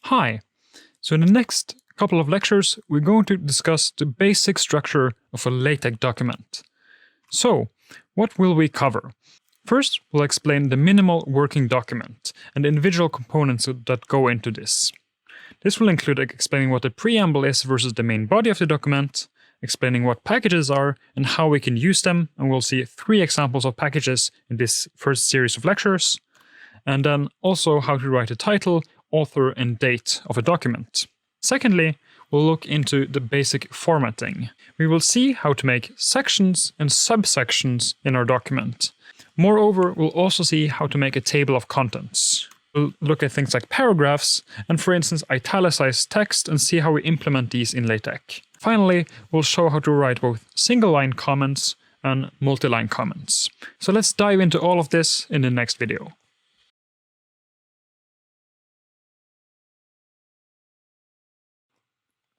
Hi! So in the next couple of lectures, we're going to discuss the basic structure of a LaTeX document. So, what will we cover? First, we'll explain the minimal working document and the individual components that go into this. This will include explaining what the preamble is versus the main body of the document, explaining what packages are and how we can use them, and we'll see 3 examples of packages in this first series of lectures, and then also how to write a title, author, and date of a document. Secondly, we'll look into the basic formatting. We will see how to make sections and subsections in our document. Moreover, we'll also see how to make a table of contents. We'll look at things like paragraphs and, for instance, italicize text and see how we implement these in LaTeX. Finally, we'll show how to write both single-line comments and multi-line comments. So let's dive into all of this in the next video.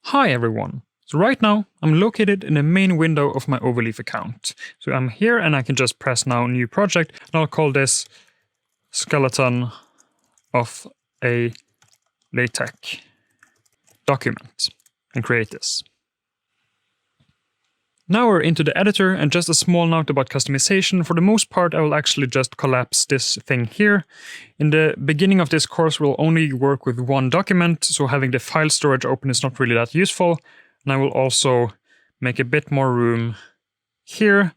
Hi everyone! So right now, I'm located in the main window of my Overleaf account. So I'm here and I can just press now New Project, and I'll call this Skeleton of a LaTeX document and create this. Now we're into the editor, and just a small note about customization. For the most part, I will actually just collapse this thing here. In the beginning of this course, we'll only work with one document, so having the file storage open is not really that useful. And I will also make a bit more room here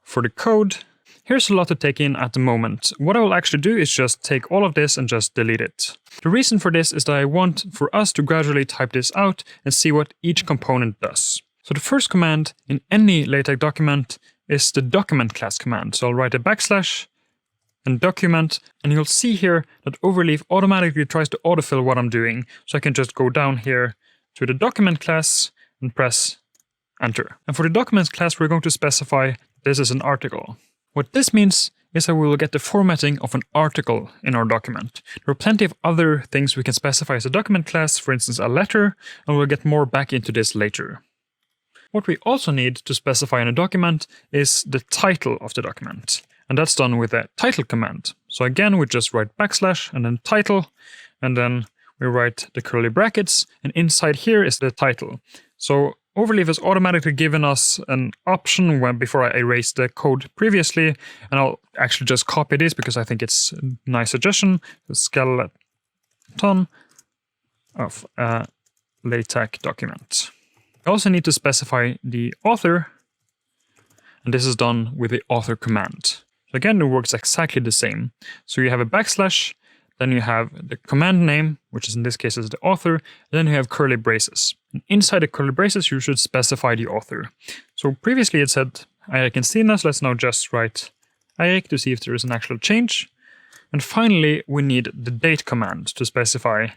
for the code. Here's a lot to take in at the moment. What I will actually do is just take all of this and just delete it. The reason for this is that I want for us to gradually type this out and see what each component does. So the first command in any LaTeX document is the document class command. So I'll write a backslash and document, and you'll see here that Overleaf automatically tries to autofill what I'm doing. So I can just go down here to the document class and press enter. And for the documents class, we're going to specify this is an article. What this means is that we will get the formatting of an article in our document. There are plenty of other things we can specify as a document class, for instance a letter, and we'll get more back into this later. What we also need to specify in a document is the title of the document, and that's done with the title command. So again, we just write backslash and then title, and then we write the curly brackets, and inside here is the title. So Overleaf has automatically given us an option before I erased the code previously, and I'll actually just copy this because I think it's a nice suggestion. The skeleton of a LaTeX document. I also need to specify the author, and this is done with the author command. So again, it works exactly the same. So you have a backslash, then you have the command name, which is in this case is the author, and then you have curly braces. And inside the curly braces, you should specify the author. So previously it said Eirik and Stina, so let's now just write Eirik to see if there is an actual change. And finally, we need the date command to specify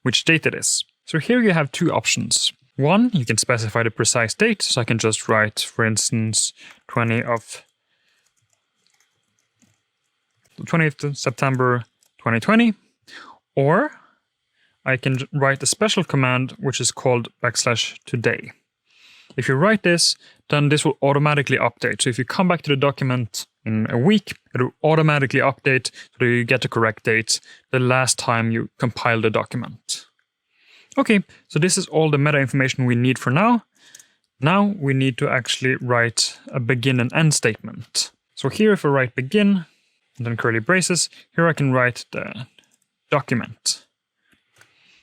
which date it is. So here you have 2 options. One, you can specify the precise date, so I can just write, for instance, 20th September 2020, or I can write a special command which is called \today. If you write this, then this will automatically update. So if you come back to the document in a week, it will automatically update so that you get the correct date the last time you compile the document. Okay, so this is all the meta information we need for now. Now we need to actually write a begin and end statement. So here if I write begin, and then curly braces, here I can write the document.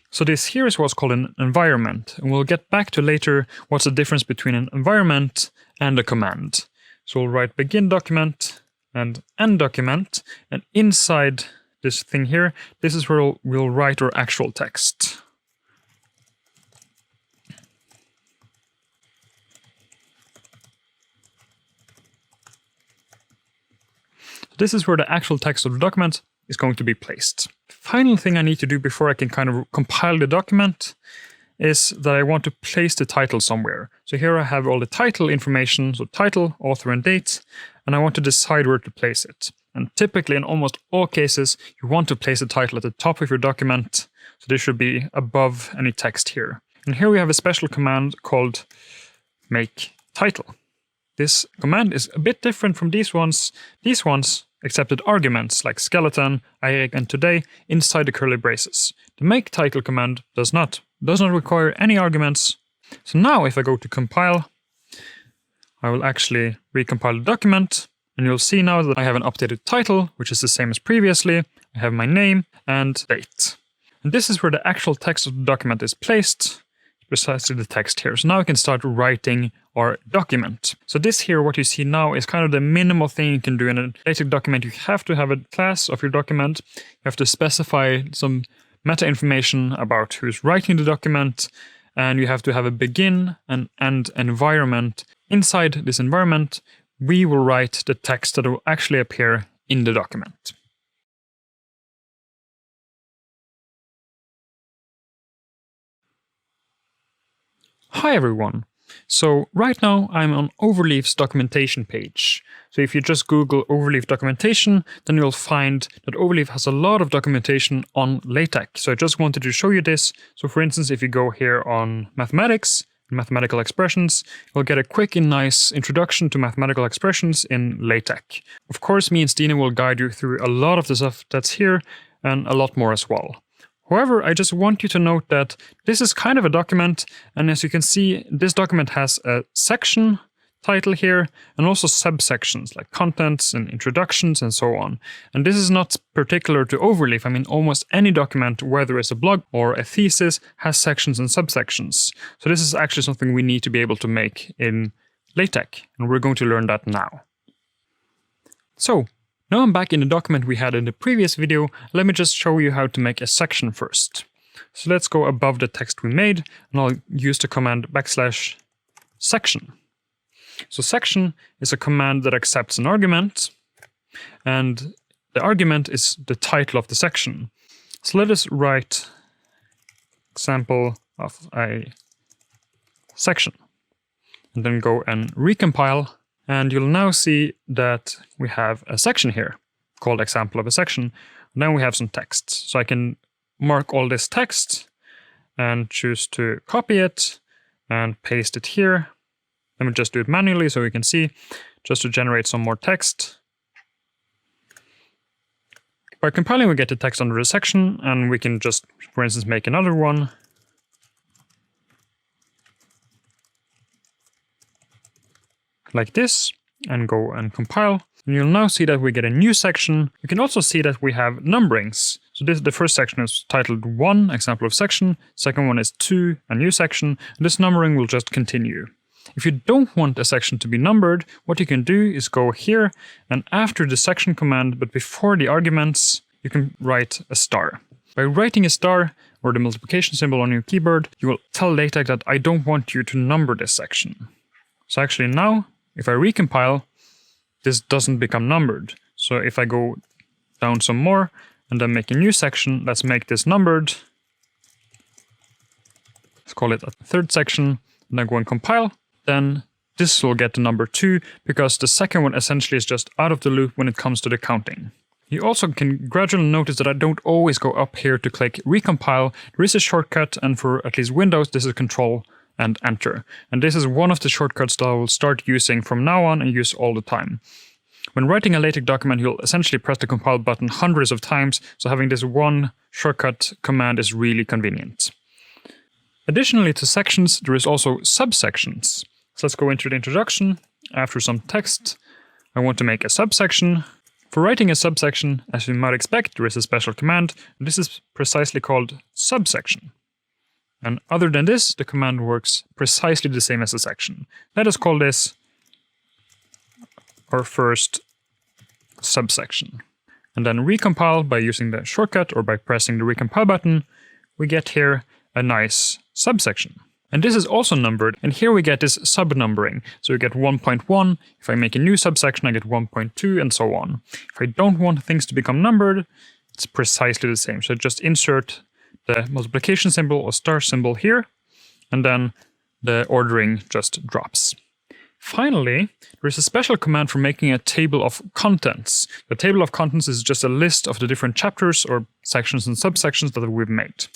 So this here is what's called an environment, and we'll get back to later what's the difference between an environment and a command. So we'll write begin document and end document, and inside this thing here, this is where we'll write our actual text. This is where the actual text of the document is going to be placed. The final thing I need to do before I can kind of compile the document is that I want to place the title somewhere. So here I have all the title information, so title, author, and date, and I want to decide where to place it. And typically, in almost all cases, you want to place the title at the top of your document, so this should be above any text here. And here we have a special command called make title. This command is a bit different from these ones. These ones accepted arguments like skeleton, Eirik, and today inside the curly braces. The make title command does not require any arguments. So now if I go to compile, I will actually recompile the document, and you'll see now that I have an updated title, which is the same as previously. I have my name and date. And this is where the actual text of the document is placed, precisely the text here. So now I can start writing our document. So this here, what you see now, is kind of the minimal thing you can do in a LaTeX document. You have to have a class of your document. You have to specify some meta information about who's writing the document, and you have to have a begin and end environment. Inside this environment, we will write the text that will actually appear in the document. Hi everyone! So right now I'm on Overleaf's documentation page. So if you just Google Overleaf documentation, then you'll find that Overleaf has a lot of documentation on LaTeX. So I just wanted to show you this. So for instance, if you go here on mathematics, mathematical expressions, you'll get a quick and nice introduction to mathematical expressions in LaTeX. Of course, me and Stine will guide you through a lot of the stuff that's here and a lot more as well. However, I just want you to note that this is kind of a document, and as you can see, this document has a section title here, and also subsections like contents and introductions and so on. And this is not particular to Overleaf. I mean, almost any document, whether it's a blog or a thesis, has sections and subsections. So this is actually something we need to be able to make in LaTeX, and we're going to learn that now. So, now I'm back in the document we had in the previous video. Let me just show you how to make a section first. So let's go above the text we made, and I'll use the command \section. So section is a command that accepts an argument, and the argument is the title of the section. So let us write example of a section, and then go and recompile. And you'll now see that we have a section here called example of a section. And then we have some text. So I can mark all this text and choose to copy it and paste it here. Let me just do it manually so we can see, just to generate some more text. By compiling, we get the text under a section, and we can just, for instance, make another one. Like this, and go and compile. And you'll now see that we get a new section. You can also see that we have numberings. So the first section is titled 1, example of section. Second one is 2, a new section. And this numbering will just continue. If you don't want a section to be numbered, what you can do is go here, and after the section command, but before the arguments, you can write a star. By writing a star, or the multiplication symbol on your keyboard, you will tell LaTeX that I don't want you to number this section. So actually now, if I recompile, this doesn't become numbered. So if I go down some more and then make a new section, let's make this numbered. Let's call it a third section, and then go and compile. Then this will get the number 2, because the second one essentially is just out of the loop when it comes to the counting. You also can gradually notice that I don't always go up here to click recompile. There is a shortcut, and for at least Windows, this is Control and Enter. And this is one of the shortcuts that I will start using from now on and use all the time. When writing a LaTeX document, you'll essentially press the compile button hundreds of times, so having this one shortcut command is really convenient. Additionally to sections, there is also subsections. So let's go into the introduction. After some text, I want to make a subsection. For writing a subsection, as you might expect, there is a special command. This is precisely called subsection. And other than this, the command works precisely the same as a section. Let us call this our first subsection. And then recompile by using the shortcut or by pressing the recompile button, we get here a nice subsection. And this is also numbered, and here we get this subnumbering. So we get 1.1, if I make a new subsection I get 1.2, and so on. If I don't want things to become numbered, it's precisely the same. So just insert the multiplication symbol or star symbol here, and then the ordering just drops. Finally, there is a special command for making a table of contents. The table of contents is just a list of the different chapters or sections and subsections that we've made.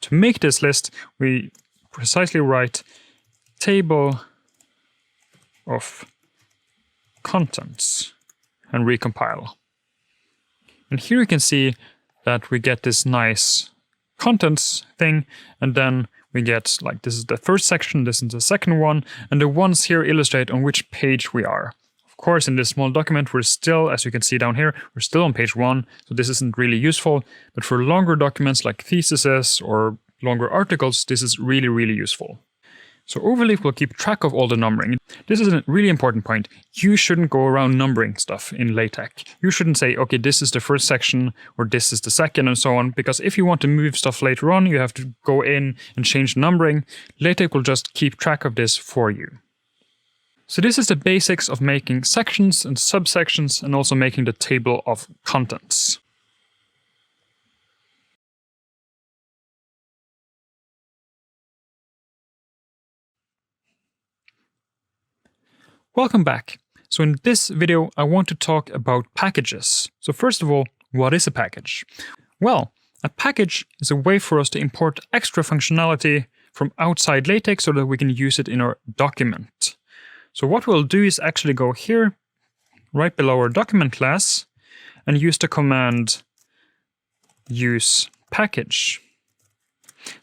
To make this list, we precisely write table of contents and recompile. And here you can see that we get this nice contents thing, and then we get like this is the first section, this is the second one, and the ones here illustrate on which page we are. Of course, in this small document, we're still, as you can see down here, we're still on page 1, so this isn't really useful, but for longer documents like theses or longer articles, this is really, really useful. So Overleaf will keep track of all the numbering. This is a really important point. You shouldn't go around numbering stuff in LaTeX. You shouldn't say, okay, this is the first section, or this is the second, and so on, because if you want to move stuff later on, you have to go in and change numbering. LaTeX will just keep track of this for you. So this is the basics of making sections and subsections, and also making the table of contents. Welcome back. So in this video, I want to talk about packages. So first of all, what is a package? Well, a package is a way for us to import extra functionality from outside LaTeX so that we can use it in our document. So what we'll do is actually go here, right below our document class, and use the command use package.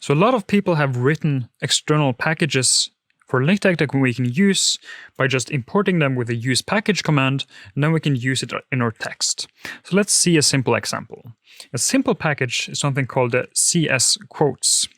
So a lot of people have written external packages for LaTeX that we can use by just importing them with the use package command, and then we can use it in our text. So let's see a simple example. A simple package is something called the CS quotes.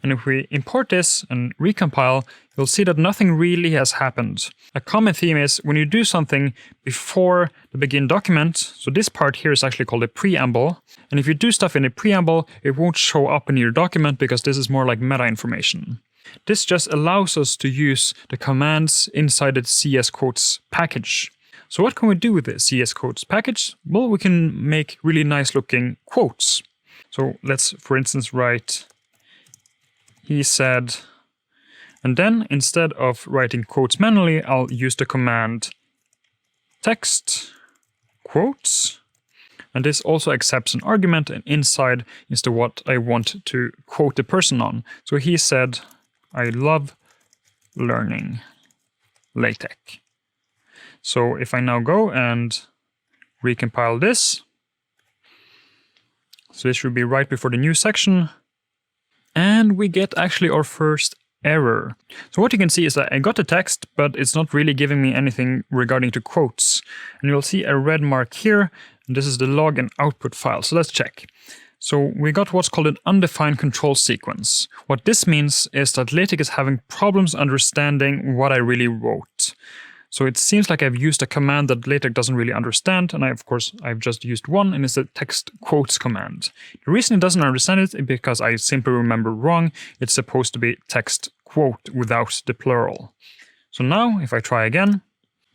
And if we import this and recompile, you'll see that nothing really has happened. A common theme is when you do something before the begin document, so this part here is actually called a preamble, and if you do stuff in a preamble, it won't show up in your document because this is more like meta information. This just allows us to use the commands inside the CS quotes package. So what can we do with the CS quotes package? Well, we can make really nice looking quotes. So let's, for instance, write, he said, and then instead of writing quotes manually, I'll use the command text quotes. And this also accepts an argument, and inside is the what I want to quote the person on. So he said, I love learning LaTeX. So if I now go and recompile this, so this should be right before the new section, and we get actually our first error. So what you can see is that I got the text, but it's not really giving me anything regarding to quotes. And you'll see a red mark here, and this is the log and output file. So let's check. So we got what's called an undefined control sequence. What this means is that LaTeX is having problems understanding what I really wrote. So it seems like I've used a command that LaTeX doesn't really understand, and I've just used one, and it's the text quotes command. The reason it doesn't understand it is because I simply remember wrong. It's supposed to be text quote without the plural. So now, if I try again,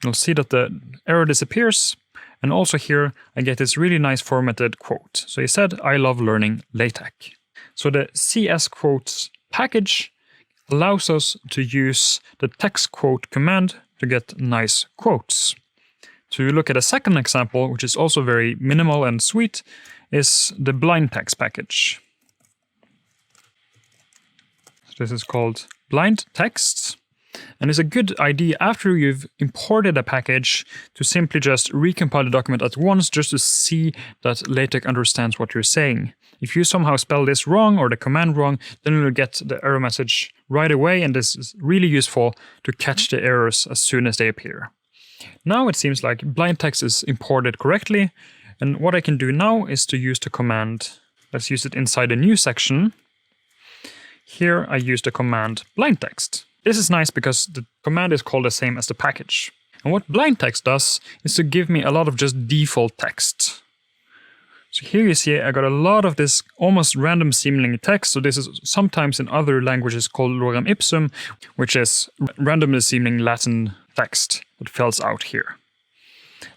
you'll see that the error disappears. And also here, I get this really nice formatted quote. So he said, I love learning LaTeX. So the CS quotes package allows us to use the text quote command to get nice quotes. To look at a second example, which is also very minimal and sweet, is the blind text package. So this is called blind text. And it's a good idea after you've imported a package to simply just recompile the document at once just to see that LaTeX understands what you're saying. If you somehow spell this wrong or the command wrong, then you'll get the error message right away, and this is really useful to catch the errors as soon as they appear. Now it seems like blind text is imported correctly, and what I can do now is to use the command, let's use it inside a new section. Here I use the command blind text. This is nice because the command is called the same as the package. And what blind text does is to give me a lot of just default text. So here you see I got a lot of this almost random seeming text. So this is sometimes in other languages called lorem ipsum, which is randomly seeming Latin text that fills out here.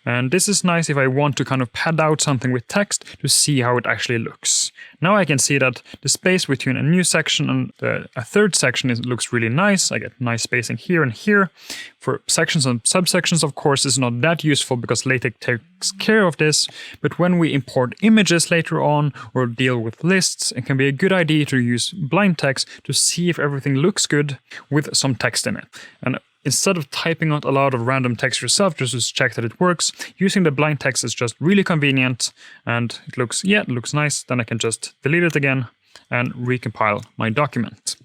And this is nice if I want to kind of pad out something with text to see how it actually looks. Now I can see that the space between a new section and a third section looks really nice. I get nice spacing here and here. For sections and subsections, of course, it's not that useful because LaTeX takes care of this. But when we import images later on or deal with lists, it can be a good idea to use blind text to see if everything looks good with some text in it. And instead of typing out a lot of random text yourself just to check that it works, using the blind text is just really convenient, and it looks nice. Then I can just delete it again and recompile my document.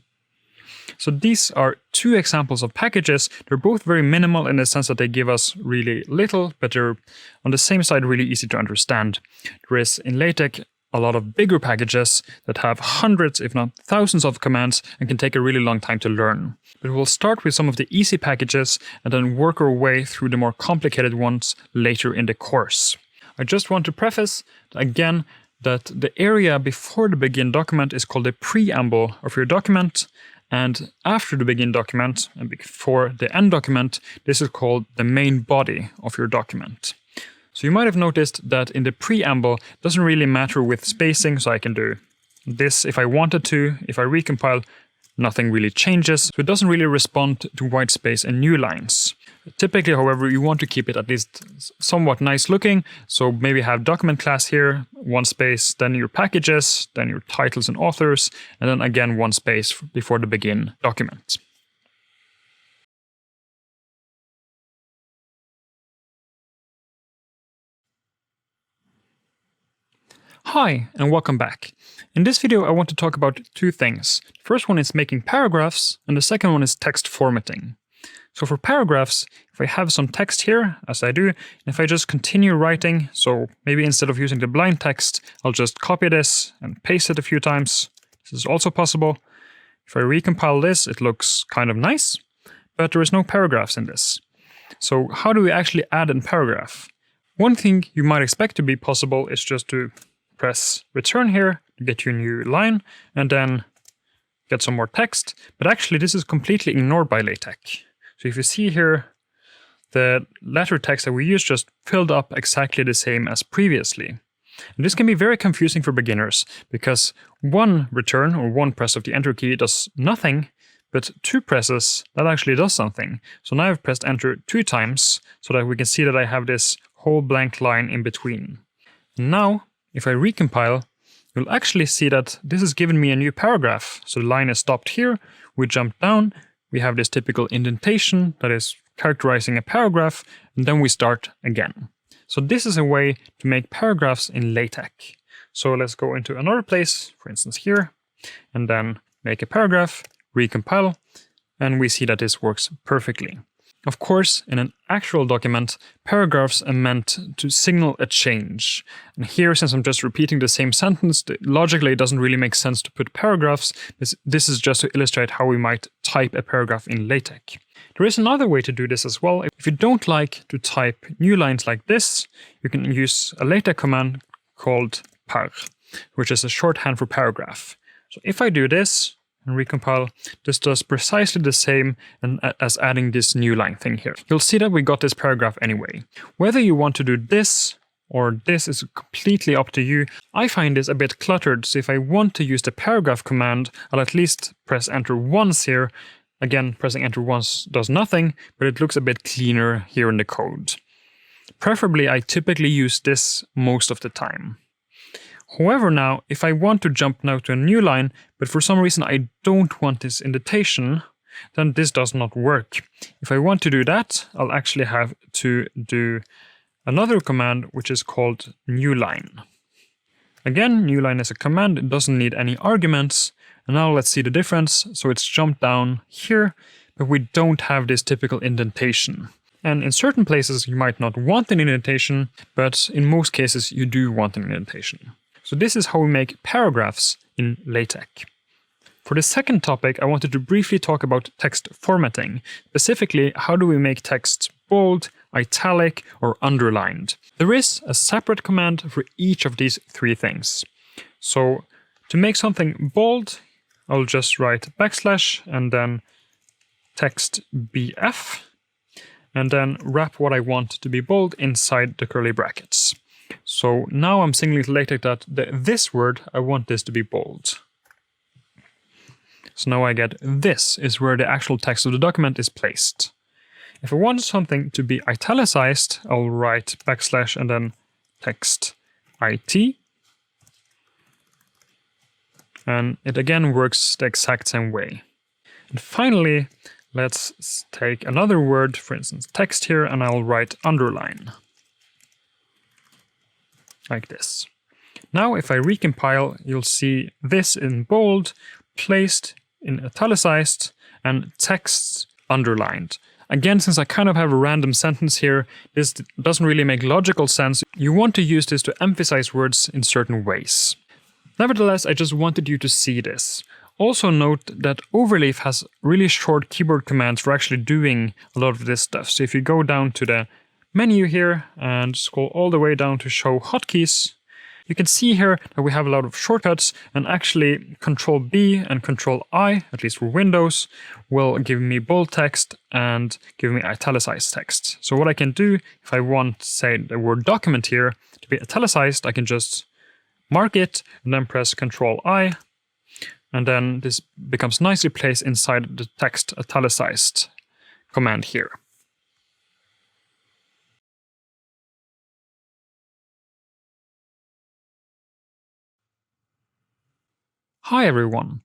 So these are two examples of packages. They're both very minimal in the sense that they give us really little, but they're on the same side really easy to understand. There is in LaTeX a lot of bigger packages that have hundreds, if not thousands of commands and can take a really long time to learn. But we'll start with some of the easy packages and then work our way through the more complicated ones later in the course. I just want to preface again that the area before the begin document is called the preamble of your document, and after the begin document and before the end document, this is called the main body of your document. So you might have noticed that in the preamble, it doesn't really matter with spacing, so I can do this if I wanted to. If I recompile, nothing really changes, so it doesn't really respond to white space and new lines. Typically, however, you want to keep it at least somewhat nice looking, so maybe have document class here, one space, then your packages, then your titles and authors, and then again one space before the begin document. Hi, and welcome back. In this video, I want to talk about two things. The first one is making paragraphs, and the second one is text formatting. So for paragraphs, if I have some text here, as I do, and if I just continue writing, so maybe instead of using the blind text, I'll just copy this and paste it a few times. This is also possible. If I recompile this, it looks kind of nice, but there is no paragraphs in this. So how do we actually add a paragraph? One thing you might expect to be possible is just to press return here to get you a new line, and then get some more text. But actually, this is completely ignored by LaTeX. So if you see here, the letter text that we use just filled up exactly the same as previously. And this can be very confusing for beginners, because one return or one press of the enter key does nothing, but two presses, that actually does something. So now I've pressed enter 2 times so that we can see that I have this whole blank line in between. Now, if I recompile, you'll actually see that this has given me a new paragraph. So the line is stopped here, we jump down, we have this typical indentation that is characterizing a paragraph, and then we start again. So this is a way to make paragraphs in LaTeX. So let's go into another place, for instance here, and then make a paragraph, recompile, and we see that this works perfectly. Of course, in an actual document, paragraphs are meant to signal a change. And here, since I'm just repeating the same sentence, logically it doesn't really make sense to put paragraphs. This is just to illustrate how we might type a paragraph in LaTeX. There is another way to do this as well. If you don't like to type new lines like this, you can use a LaTeX command called par, which is a shorthand for paragraph. So if I do this, and recompile, this does precisely the same as adding this new line thing here. You'll see that we got this paragraph anyway. Whether you want to do this or this is completely up to you. I find this a bit cluttered, so if I want to use the paragraph command, I'll at least press enter once here. Again, pressing enter once does nothing, but it looks a bit cleaner here in the code. Preferably, I typically use this most of the time. However, now, if I want to jump now to a new line, but for some reason I don't want this indentation, then this does not work. If I want to do that, I'll actually have to do another command, which is called new line. Again, new line is a command, it doesn't need any arguments. And now let's see the difference. So it's jumped down here, but we don't have this typical indentation. And in certain places, you might not want an indentation, but in most cases, you do want an indentation. So this is how we make paragraphs in LaTeX. For the second topic, I wanted to briefly talk about text formatting. Specifically, how do we make text bold, italic, or underlined? There is a separate command for each of these three things. So to make something bold, I'll just write backslash and then text BF, and then wrap what I want to be bold inside the curly brackets. So now I'm signaling to LaTeX that this word, I want this to be bold. So now I get this is where the actual text of the document is placed. If I want something to be italicized, I'll write backslash and then text IT. And it again works the exact same way. And finally, Let's take another word, for instance, text here, and I'll write underline. Like this. Now, if I recompile, you'll see this in bold, placed in italicized, and text underlined. Again, since I kind of have a random sentence here, this doesn't really make logical sense. You want to use this to emphasize words in certain ways. Nevertheless, I just wanted you to see this. Also note that Overleaf has really short keyboard commands for actually doing a lot of this stuff. So if you go down to the menu here and scroll all the way down to show hotkeys, you can see here that we have a lot of shortcuts, and actually Control B and Control I, at least for Windows, will give me bold text and give me italicized text. So what I can do, if I want, say, the word document here to be italicized, I can just mark it and then press Control I, and then this becomes nicely placed inside the text italicized command here. Hi everyone!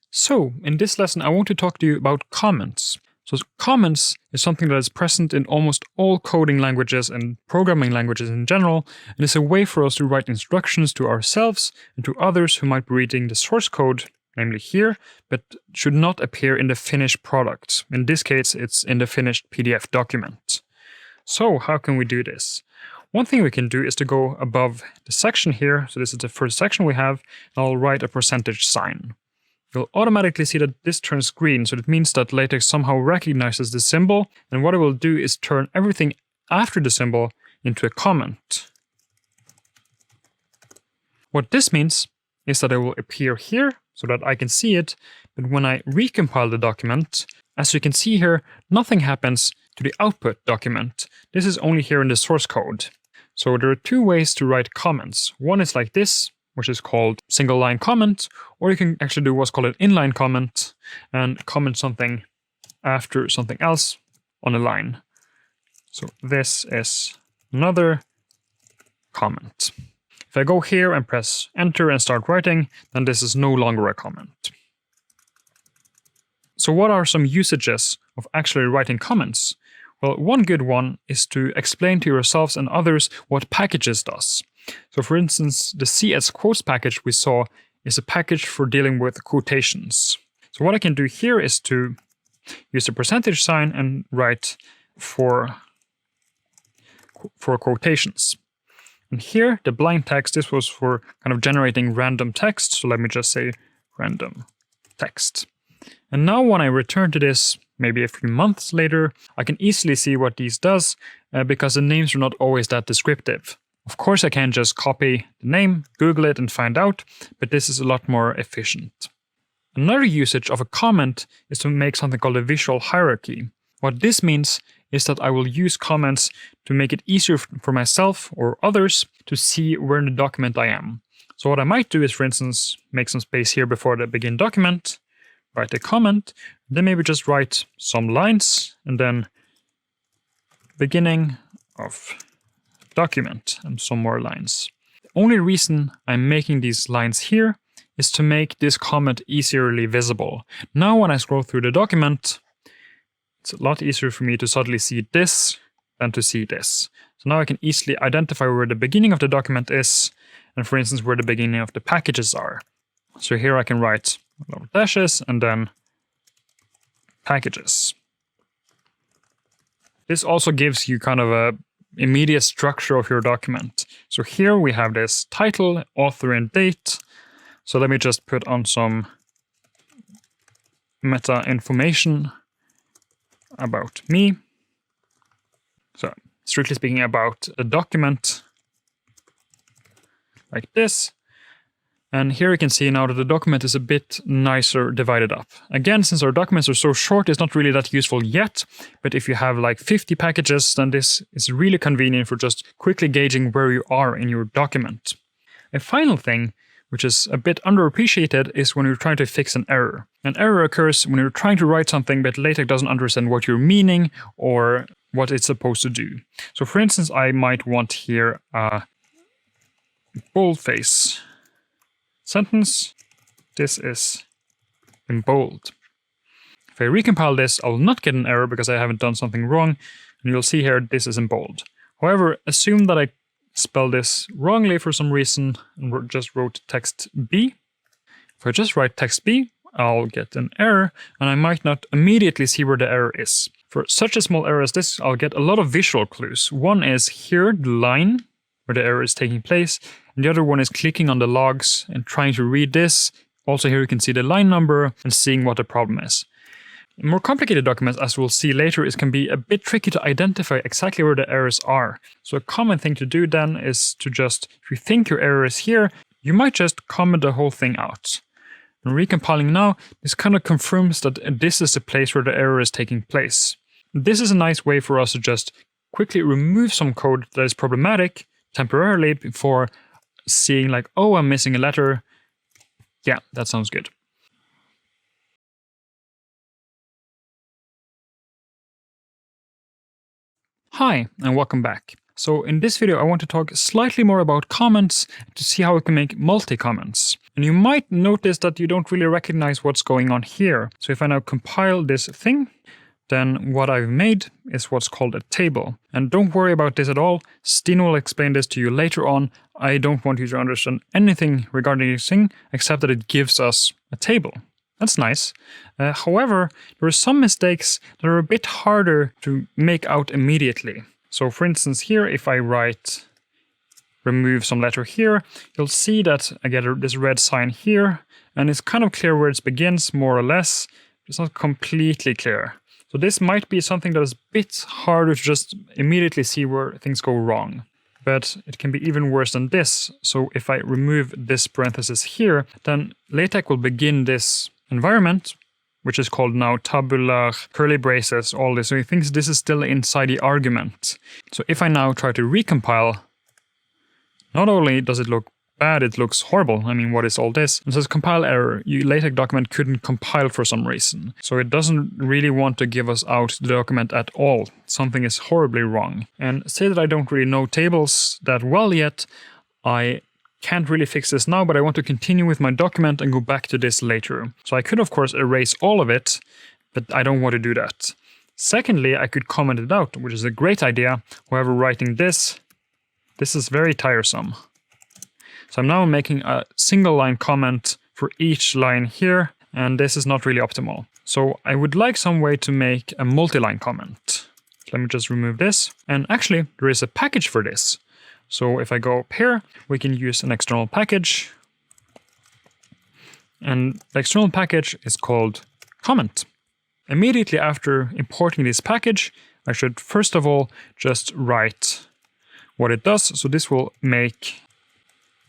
So, in this lesson I want to talk to you about comments. So comments is something that is present in almost all coding languages and programming languages in general, and is a way for us to write instructions to ourselves and to others who might be reading the source code, namely here, but should not appear in the finished product. In this case, it's in the finished PDF document. So how can we do this? One thing we can do is to go above the section here, so this is the first section we have, and I'll write a percentage sign. You'll automatically see that this turns green, so it means that LaTeX somehow recognizes the symbol, and what it will do is turn everything after the symbol into a comment. What this means is that it will appear here, so that I can see it, but when I recompile the document, as you can see here, nothing happens to the output document. This is only here in the source code. So there are two ways to write comments. One is like this, which is called single line comment, or you can actually do what's called an inline comment and comment something after something else on a line. So this is another comment. If I go here and press enter and start writing, then this is no longer a comment. So what are some usages of actually writing comments? Well, one good one is to explain to yourselves and others what packages does. So for instance, the CS quotes package we saw is a package for dealing with quotations. So what I can do here is to use the percentage sign and write for quotations. And here, the blind text, this was for kind of generating random text. So let me just say random text. And now when I return to this, maybe a few months later, I can easily see what these does because the names are not always that descriptive. Of course, I can just copy the name, Google it, and find out, but this is a lot more efficient. Another usage of a comment is to make something called a visual hierarchy. What this means is that I will use comments to make it easier for myself or others to see where in the document I am. So what I might do is, for instance, make some space here before the begin document, write a comment, then maybe just write some lines, and then beginning of document, and some more lines. The only reason I'm making these lines here is to make this comment easily visible. Now when I scroll through the document, it's a lot easier for me to suddenly see this than to see this. So now I can easily identify where the beginning of the document is, and for instance where the beginning of the packages are. So here I can write a lot of dashes and then packages. This also gives you kind of a immediate structure of your document. So here we have this title, author, and date. So let me just put on some meta information about me. So strictly speaking about a document like this. And here you can see now that the document is a bit nicer divided up. Again, since our documents are so short, it's not really that useful yet. But if you have like 50 packages, then this is really convenient for just quickly gauging where you are in your document. A final thing, which is a bit underappreciated, is when you're trying to fix an error. An error occurs when you're trying to write something, but LaTeX doesn't understand what you're meaning or what it's supposed to do. So for instance, I might want here a boldface sentence. This is in bold. If If I recompile this, I will not get an error because I haven't done something wrong. And you'll see here, this is in bold. However, assume that I spelled this wrongly for some reason and just wrote text B. If I just write text B, I'll get an error, and I might not immediately see where the error is. For such a small error as this, I'll get a lot of visual clues. One is here, the line where the error is taking place, and the other one is clicking on the logs and trying to read this. Also here you can see the line number and seeing what the problem is. In more complicated documents, as we'll see later, it can be a bit tricky to identify exactly where the errors are. So a common thing to do then is to just, if you think your error is here, you might just comment the whole thing out. And recompiling now, this kind of confirms that this is the place where the error is taking place. This is a nice way for us to just quickly remove some code that is problematic temporarily before seeing like, oh, I'm missing a letter. Yeah, that sounds good. Hi, and welcome back. So in this video, I want to talk slightly more about comments to see how we can make multi-comments. And you might notice that you don't really recognize what's going on here. So if I now compile this thing, then what I've made is what's called a table. And don't worry about this at all. Stine will explain this to you later on. I don't want you to understand anything regarding this thing, except that it gives us a table. That's nice. However, there are some mistakes that are a bit harder to make out immediately. So for instance here, if I remove some letter here, you'll see that I get this red sign here, and it's kind of clear where it begins, more or less. It's not completely clear. So this might be something that is a bit harder to just immediately see where things go wrong. But it can be even worse than this. So if I remove this parenthesis here, then LaTeX will begin this environment, which is called now tabular, curly braces, all this. So he thinks this is still inside the argument. So if I now try to recompile, not only does it look bad, it looks horrible. I mean, what is all this? It says compile error. Your LaTeX document couldn't compile for some reason. So it doesn't really want to give us out the document at all. Something is horribly wrong. And say that I don't really know tables that well yet, I can't really fix this now, but I want to continue with my document and go back to this later. So I could, of course, erase all of it, but I don't want to do that. Secondly, I could comment it out, which is a great idea. However, writing this is very tiresome. So I'm now making a single line comment for each line here, and this is not really optimal. So I would like some way to make a multi-line comment. Let me just remove this. And actually, there is a package for this. So if I go up here, we can use an external package. And the external package is called comment. Immediately after importing this package, I should first of all just write what it does. So this will make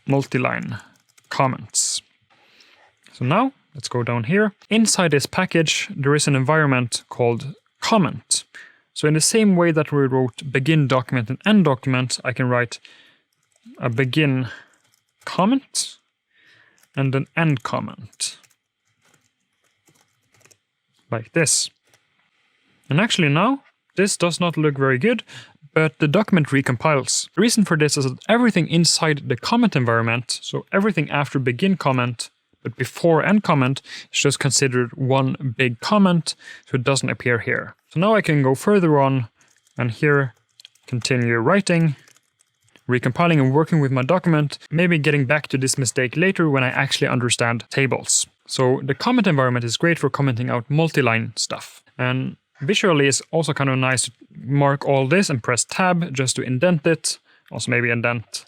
multi-line comments. So now let's go down here. Inside this package, there is an environment called comment. So in the same way that we wrote begin document and end document, I can write a begin comment and an end comment. Like this. And actually now, this does not look very good, but the document recompiles. The reason for this is that everything inside the comment environment, so everything after begin comment, but before end comment, is just considered one big comment, so it doesn't appear here. So now I can go further on, and here, continue writing, recompiling and working with my document, maybe getting back to this mistake later when I actually understand tables. So the comment environment is great for commenting out multi-line stuff. And visually it's also kind of nice to mark all this and press tab just to indent it. Also maybe indent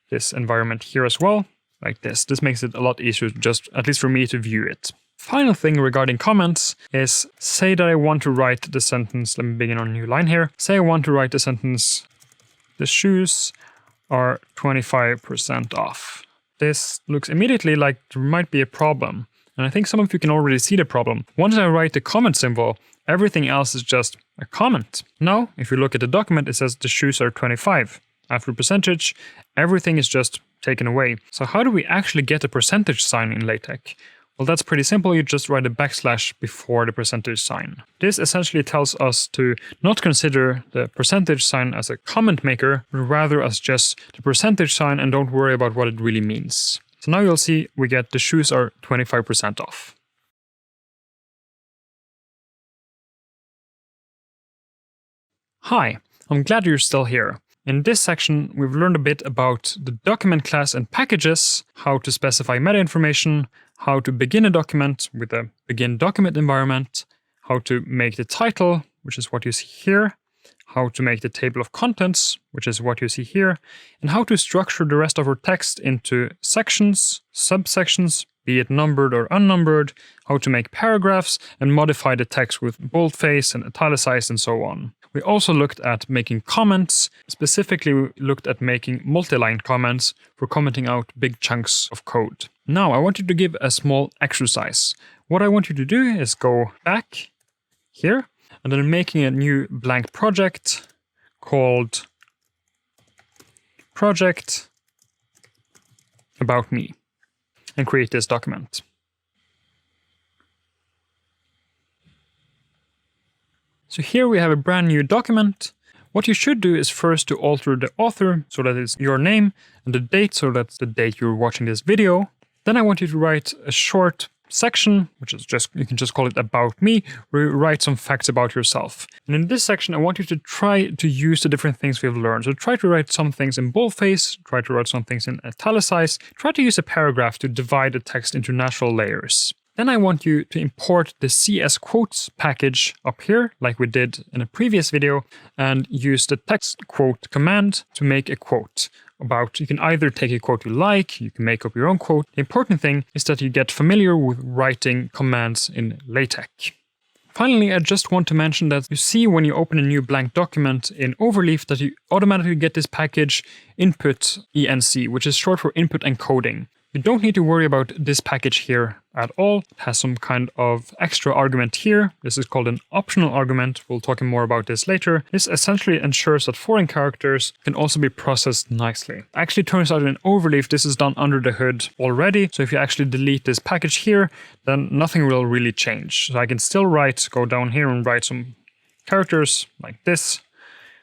this environment here as well, like this. This makes it a lot easier, just at least for me, to view it. Final thing regarding comments is, say that I want to write the sentence, let me begin on a new line here. Say I want to write the sentence, the shoes are 25% off. This looks immediately like there might be a problem. And I think some of you can already see the problem. Once I write the comment symbol, everything else is just a comment. Now, if you look at the document, it says the shoes are 25. After percentage, everything is just taken away. So how do we actually get a percentage sign in LaTeX? Well, that's pretty simple. You just write a backslash before the percentage sign. This essentially tells us to not consider the percentage sign as a comment maker, but rather as just the percentage sign, and don't worry about what it really means. So now you'll see we get the shoes are 25% off. Hi, I'm glad you're still here. In this section, we've learned a bit about the document class and packages, how to specify meta information, how to begin a document with a begin document environment, how to make the title, which is what you see here, how to make the table of contents, which is what you see here, and how to structure the rest of our text into sections, subsections, be it numbered or unnumbered, how to make paragraphs, and modify the text with boldface and italicized and so on. We also looked at making comments. Specifically, we looked at making multi-line comments for commenting out big chunks of code. Now, I want you to give a small exercise. What I want you to do is go back here, and then making a new blank project called Project About Me, and create this document. So here we have a brand new document. What you should do is first to alter the author so that it's your name and the date so that's the date you're watching this video. Then I want you to write a short section, which is you can just call it About Me, where you write some facts about yourself. And in this section, I want you to try to use the different things we've learned. So try to write some things in boldface, try to write some things in italicized, try to use a paragraph to divide the text into natural layers. Then I want you to import the CS quotes package up here, like we did in a previous video, and use the text quote command to make a quote. You can either take a quote you like, you can make up your own quote. The important thing is that you get familiar with writing commands in LaTeX. Finally, I just want to mention that you see when you open a new blank document in Overleaf that you automatically get this package input enc, which is short for input encoding. You don't need to worry about this package here at all. It has some kind of extra argument here. This is called an optional argument. We'll talk more about this later. This essentially ensures that foreign characters can also be processed nicely. Actually, turns out in Overleaf, this is done under the hood already. So if you actually delete this package here, then nothing will really change. So I can still go down here and write some characters like this.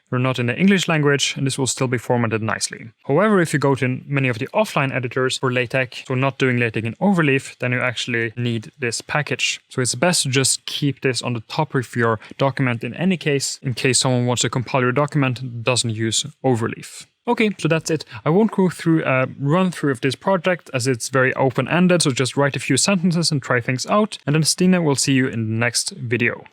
We're not in the English language, and this will still be formatted nicely. However, if you go to many of the offline editors for LaTeX, so not doing LaTeX in Overleaf, then you actually need this package. So it's best to just keep this on the top of your document in any case, in case someone wants to compile your document and doesn't use Overleaf. Okay, so that's it. I won't go through a run-through of this project as it's very open-ended, so just write a few sentences and try things out, and then Stina will see you in the next video.